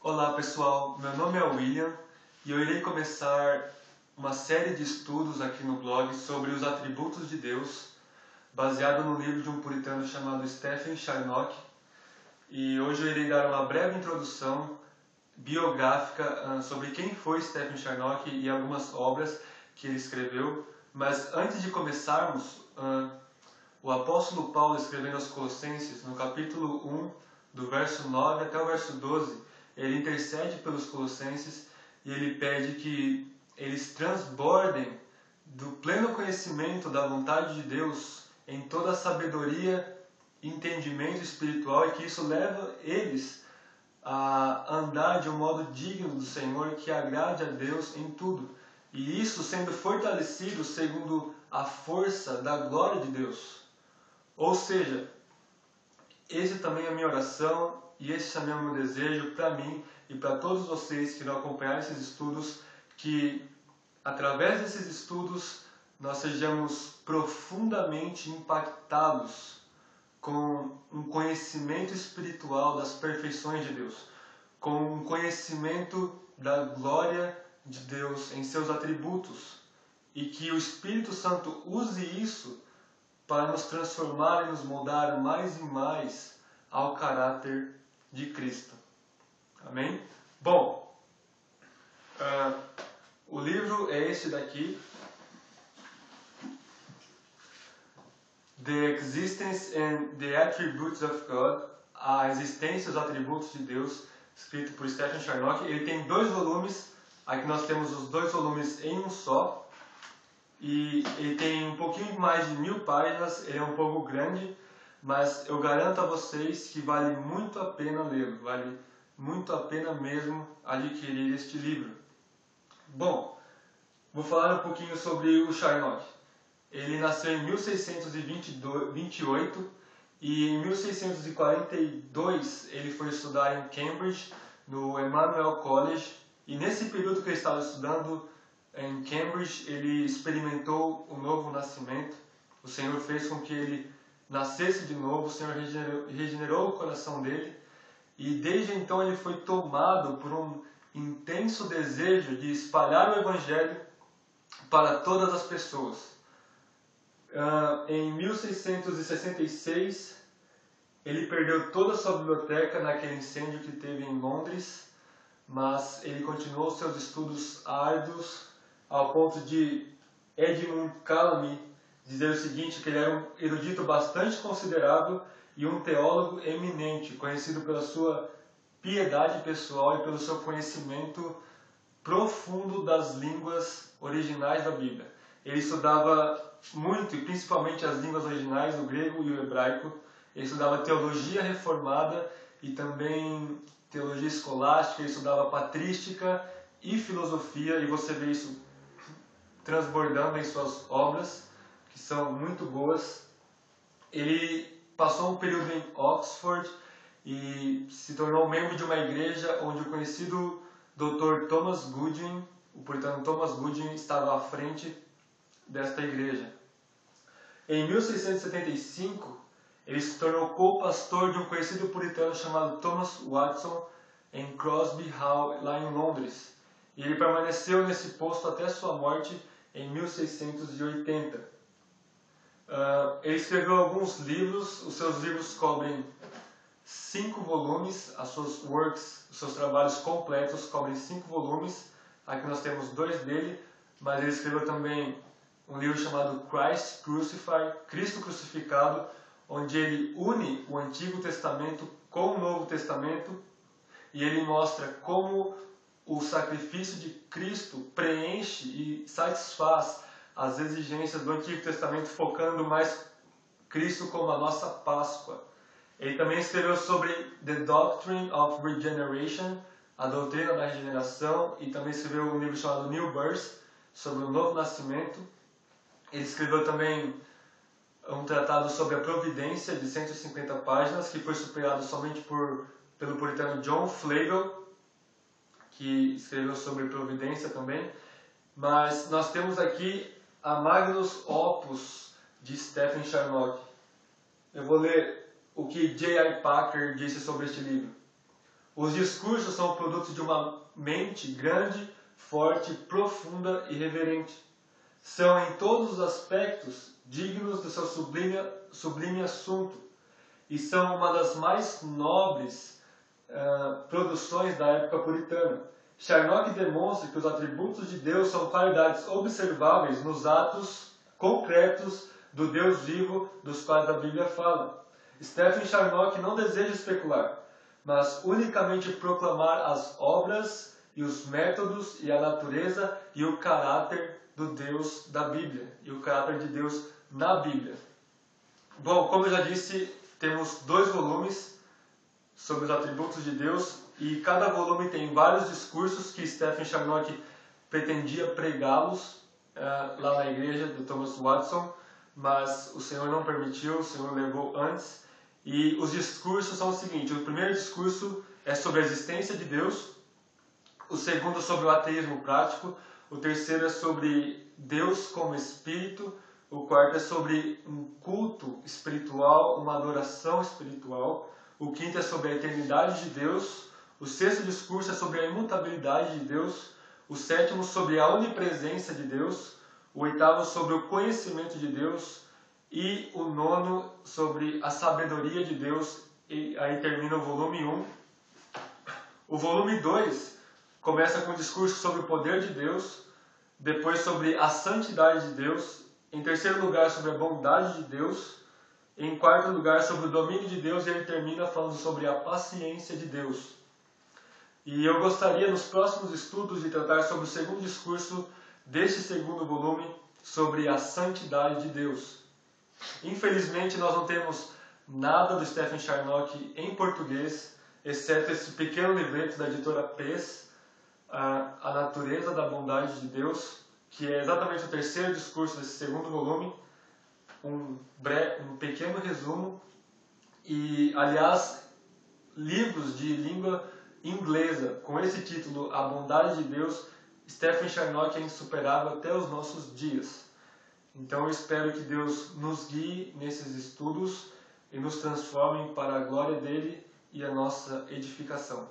Olá pessoal, meu nome é William e eu irei começar uma série de estudos aqui no blog sobre os atributos de Deus, baseado no livro de um puritano chamado Stephen Charnock. E hoje eu irei dar uma breve introdução biográfica sobre quem foi Stephen Charnock e algumas obras que ele escreveu. Mas antes de começarmos, o apóstolo Paulo, escrevendo aos Colossenses, no capítulo 1, do verso 9 até o verso 12, ele intercede pelos colossenses e ele pede que eles transbordem do pleno conhecimento da vontade de Deus em toda a sabedoria e entendimento espiritual, e que isso leva eles a andar de um modo digno do Senhor, que agrade a Deus em tudo. E isso sendo fortalecido segundo a força da glória de Deus. Ou seja, esse também é a minha oração e esse também é o meu desejo para mim e para todos vocês que vão acompanhar esses estudos, que através desses estudos nós sejamos profundamente impactados com um conhecimento espiritual das perfeições de Deus, com um conhecimento da glória de Deus em seus atributos, e que o Espírito Santo use isso para nos transformar e nos moldar mais e mais ao caráter de Cristo. Amém? Bom, o livro é esse daqui, The Existence and the Attributes of God, a existência e os atributos de Deus, escrito por Stephen Charnock. Ele tem 2 volumes, aqui nós temos os 2 volumes em um só, e ele tem um pouquinho mais de 1000 páginas, ele é um pouco grande, mas eu garanto a vocês que vale muito a pena lê-lo, vale muito a pena mesmo adquirir este livro. Bom, vou falar um pouquinho sobre o Charnock. Ele nasceu em 1628 e em 1642 ele foi estudar em Cambridge, no Emmanuel College, e nesse período que ele estava estudando em Cambridge, ele experimentou o novo nascimento. O Senhor fez com que ele nascesse de novo, o Senhor regenerou o coração dele, e desde então ele foi tomado por um intenso desejo de espalhar o Evangelho para todas as pessoas. Em 1666, ele perdeu toda a sua biblioteca naquele incêndio que teve em Londres, mas ele continuou seus estudos árduos, ao ponto de Edmund Calamy dizer o seguinte, que ele era um erudito bastante considerável e um teólogo eminente, conhecido pela sua piedade pessoal e pelo seu conhecimento profundo das línguas originais da Bíblia. Ele estudava muito, e principalmente as línguas originais, o grego e o hebraico. Ele estudava teologia reformada e também teologia escolástica, ele estudava patrística e filosofia, e você vê isso transbordando em suas obras, que são muito boas. Ele passou um período em Oxford e se tornou membro de uma igreja onde o conhecido Dr. Thomas Goodwin, o puritano Thomas Goodwin, estava à frente desta igreja. Em 1675, ele se tornou co-pastor de um conhecido puritano chamado Thomas Watson em Crosby Hall, lá em Londres. E ele permaneceu nesse posto até sua morte em 1680. Ele escreveu alguns livros, os seus livros cobrem 5 volumes, as suas works, os seus trabalhos completos cobrem 5 volumes. Aqui nós temos 2 dele, mas ele escreveu também um livro chamado Christ Crucified, Cristo Crucificado, onde ele une o Antigo Testamento com o Novo Testamento, e ele mostra como o sacrifício de Cristo preenche e satisfaz as exigências do Antigo Testamento, focando mais Cristo como a nossa Páscoa. Ele também escreveu sobre The Doctrine of Regeneration, a doutrina da regeneração, e também escreveu um livro chamado New Birth, sobre o novo nascimento. Ele escreveu também um tratado sobre a providência de 150 páginas, que foi superado somente pelo puritano John Flavel, que escreveu sobre providência também. Mas nós temos aqui a Magnus Opus de Stephen Charnock. Eu vou ler o que J.I. Packer disse sobre este livro. Os discursos são produtos de uma mente grande, forte, profunda e reverente. São em todos os aspectos dignos do seu sublime assunto e são uma das mais nobres produções da época puritana. Charnock demonstra que os atributos de Deus são qualidades observáveis nos atos concretos do Deus vivo dos quais a Bíblia fala. Stephen Charnock não deseja especular, mas unicamente proclamar as obras e os métodos e a natureza e o caráter do Deus da Bíblia e o caráter de Deus na Bíblia. Bom, como eu já disse, temos 2 volumes sobre os atributos de Deus e cada volume tem vários discursos que Stephen Charnock pretendia pregá-los lá na igreja do Thomas Watson, mas o Senhor não permitiu, o Senhor levou antes. E os discursos são o seguinte: o primeiro discurso é sobre a existência de Deus, o segundo sobre o ateísmo prático, o terceiro é sobre Deus como Espírito, o quarto é sobre um culto espiritual, uma adoração espiritual, o quinto é sobre a eternidade de Deus, o sexto discurso é sobre a imutabilidade de Deus, o sétimo sobre a onipresença de Deus, o oitavo sobre o conhecimento de Deus e o nono sobre a sabedoria de Deus. E aí termina o volume 1. O volume 2 começa com um discurso sobre o poder de Deus, depois sobre a santidade de Deus, em terceiro lugar sobre a bondade de Deus, em quarto lugar sobre o domínio de Deus, e ele termina falando sobre a paciência de Deus. E eu gostaria nos próximos estudos de tratar sobre o segundo discurso deste segundo volume, sobre a santidade de Deus. Infelizmente nós não temos nada do Stephen Charnock em português, exceto esse pequeno livreto da editora Pes, A Natureza da Bondade de Deus, que é exatamente o terceiro discurso desse segundo volume, um pequeno resumo. E, aliás, livros de língua inglesa com esse título, A Bondade de Deus, Stephen Charnock é insuperável até os nossos dias. Então eu espero que Deus nos guie nesses estudos e nos transforme para a glória dele e a nossa edificação.